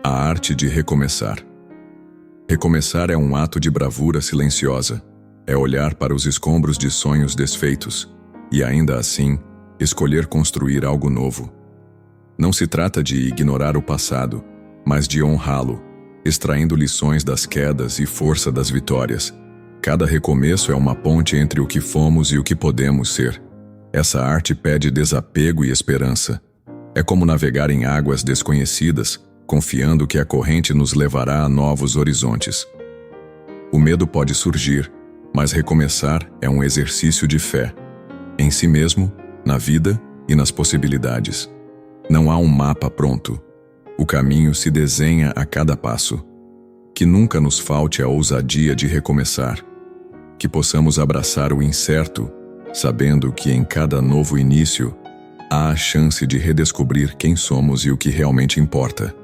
A arte de recomeçar. Recomeçar é um ato de bravura silenciosa. É olhar para os escombros de sonhos desfeitos e, ainda assim, escolher construir algo novo. Não se trata de ignorar o passado, mas de honrá-lo, extraindo lições das quedas e força das vitórias. Cada recomeço é uma ponte entre o que fomos e o que podemos ser. Essa arte pede desapego e esperança. É como navegar em águas desconhecidas, confiando que a corrente nos levará a novos horizontes. O medo pode surgir, mas recomeçar é um exercício de fé, em si mesmo, na vida e nas possibilidades. Não há um mapa pronto. O caminho se desenha a cada passo. Que nunca nos falte a ousadia de recomeçar. Que possamos abraçar o incerto, sabendo que em cada novo início há a chance de redescobrir quem somos e o que realmente importa.